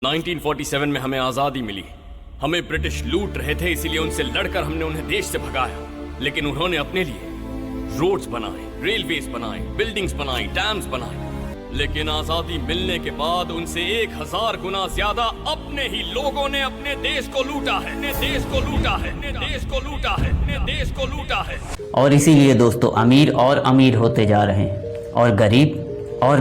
1947 में हमें आजादी मिली। हमें ब्रिटिश लूट रहे थे, इसीलिए उनसे लड़कर हमने उन्हें देश से भगाया। लेकिन उन्होंने अपने लिए रोड्स बनाए, रेलवेज बनाए, बिल्डिंग्स बनाई, डैम्स बनाए। लेकिन आजादी मिलने के बाद उनसे 1000 गुना ज्यादा अपने ही लोगों ने अपने देश को लूटा है, अपने देश को लूटा है, अपने देश को लूटा है, अपने देश को लूटा है। और इसीलिए दोस्तों अमीर और अमीर होते जा रहे हैं और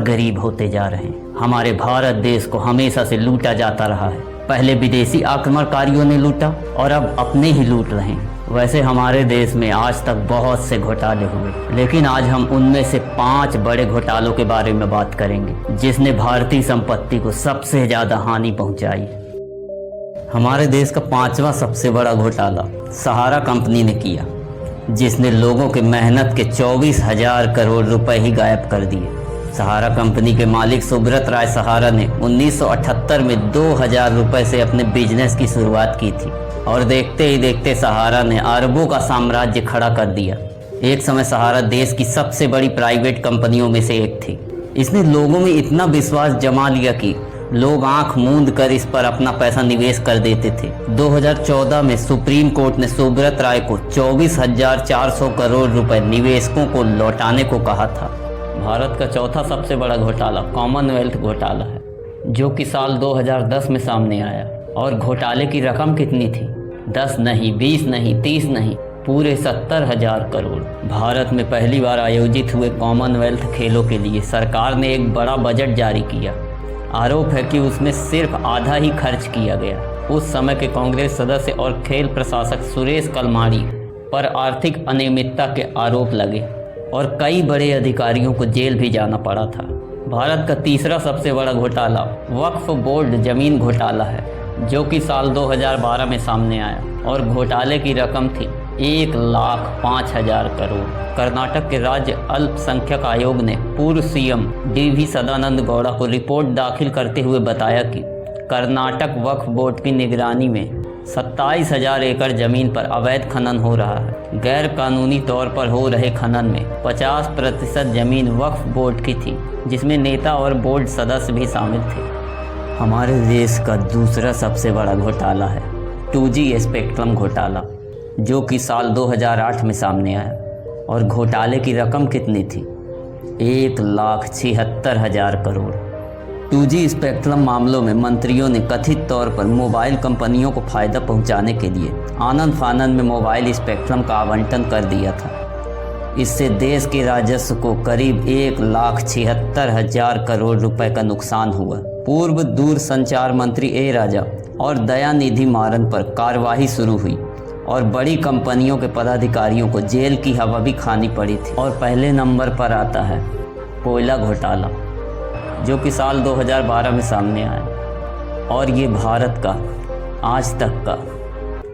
गरीब होते जा रहे हैं। हमारे भारत देश को हमेशा से लूटा जाता रहा है। पहले विदेशी आक्रमणकारियों ने लूटा और अब अपने ही लूट रहे हैं। वैसे हमारे देश में आज तक बहुत से घोटाले हुए, लेकिन आज हम उनमें से 5 बड़े घोटालों के बारे में बात करेंगे जिसने भारतीय संपत्ति को सबसे ज़्यादा हानि पहुंचाई। हमारे देश का 5वां सबसे बड़ा घोटाला सहारा कंपनी ने किया, जिसने लोगों के मेहनत के 24,000 करोड़ रुपए ही गायब कर दिए। सहारा कंपनी के मालिक सुब्रत राय सहारा ने 1978 में 2,000 रुपए से अपने बिजनेस की शुरुआत की थी और देखते ही देखते सहारा ने अरबों का साम्राज्य खड़ा कर दिया। एक समय सहारा देश की सबसे बड़ी प्राइवेट कंपनियों में से एक थी। इसने लोगों में इतना विश्वास जमा लिया कि लोग आंख मूंद कर इस पर अपना पैसा निवेश कर देते थे। 2014 में सुप्रीम कोर्ट ने सुब्रत राय को 24,400 करोड़ रुपए निवेशकों को लौटाने को कहा था। भारत का चौथा सबसे बड़ा घोटाला कॉमनवेल्थ घोटाला है, जो कि साल 2010 में सामने आया। और घोटाले की रकम कितनी थी? 10 नहीं, 20 नहीं, 30 नहीं, पूरे 70,000 करोड़। भारत में पहली बार आयोजित हुए कॉमनवेल्थ खेलों के लिए सरकार ने एक बड़ा बजट जारी किया। आरोप है कि उसमें सिर्फ आधा ही खर्च किया गया। उस समय के कांग्रेस सदस्य और खेल प्रशासक सुरेश कलमाड़ी पर आर्थिक अनियमितता के आरोप लगे और कई बड़े अधिकारियों को जेल भी जाना पड़ा था। भारत का तीसरा सबसे बड़ा घोटाला वक्फ बोर्ड जमीन घोटाला है, जो कि साल 2012 में सामने आया और घोटाले की रकम थी 1,05,000 करोड़। कर्नाटक के राज्य अल्पसंख्यक आयोग ने पूर्व सीएम DV सदानंद गौड़ा को रिपोर्ट दाखिल करते हुए बताया कि कर्नाटक वक्फ बोर्ड की निगरानी में 27,000 एकड़ जमीन पर अवैध खनन हो रहा है। गैर कानूनी तौर पर हो रहे खनन में 50% जमीन वक्फ बोर्ड की थी, जिसमें नेता और बोर्ड सदस्य भी शामिल थे। हमारे देश का दूसरा सबसे बड़ा घोटाला है 2G स्पेक्ट्रम घोटाला, जो कि साल 2008 में सामने आया। और घोटाले की रकम कितनी थी? 1,76,000 करोड़। 2G स्पेक्ट्रम मामलों में मंत्रियों ने कथित तौर पर मोबाइल कंपनियों को फायदा पहुंचाने के लिए आनंद फानंद में मोबाइल स्पेक्ट्रम का आवंटन कर दिया था। इससे देश के राजस्व को करीब 1,76,000 करोड़ रुपए का नुकसान हुआ। पूर्व दूरसंचार मंत्री ए राजा और दयानिधि मारन पर कार्रवाई शुरू हुई और बड़ी कंपनियों के पदाधिकारियों को जेल की हवा भी खानी पड़ी थी। और पहले नंबर पर आता है कोयला घोटाला, जो कि साल 2012 में सामने आया और ये भारत का आज तक का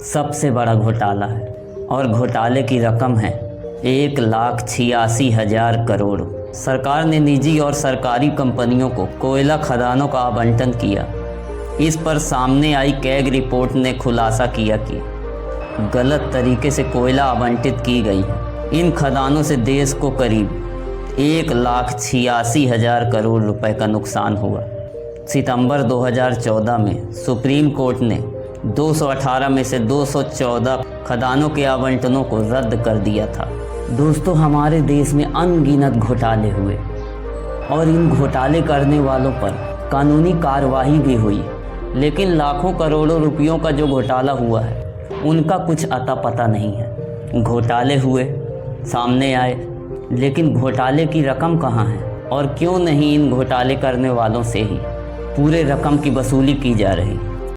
सबसे बड़ा घोटाला है। और घोटाले की रकम है 1,86,000 करोड़। सरकार ने निजी और सरकारी कंपनियों को कोयला खदानों का आवंटन किया। इस पर सामने आई कैग रिपोर्ट ने खुलासा किया कि गलत तरीके से कोयला आवंटित की गई है। इन खदानों से देश को करीब 1,86,000 करोड़ रुपए का नुकसान हुआ। सितंबर 2014 में सुप्रीम कोर्ट ने 218 में से 214 खदानों के आवंटनों को रद्द कर दिया था। दोस्तों, हमारे देश में अनगिनत घोटाले हुए और इन घोटाले करने वालों पर कानूनी कार्रवाई भी हुई, लेकिन लाखों करोड़ों रुपयों का जो घोटाला हुआ है उनका कुछ अता पता नहीं है। घोटाले हुए, सामने आए, लेकिन घोटाले की रकम कहाँ है और क्यों नहीं इन घोटाले करने वालों से ही पूरे रकम की वसूली की जा रही।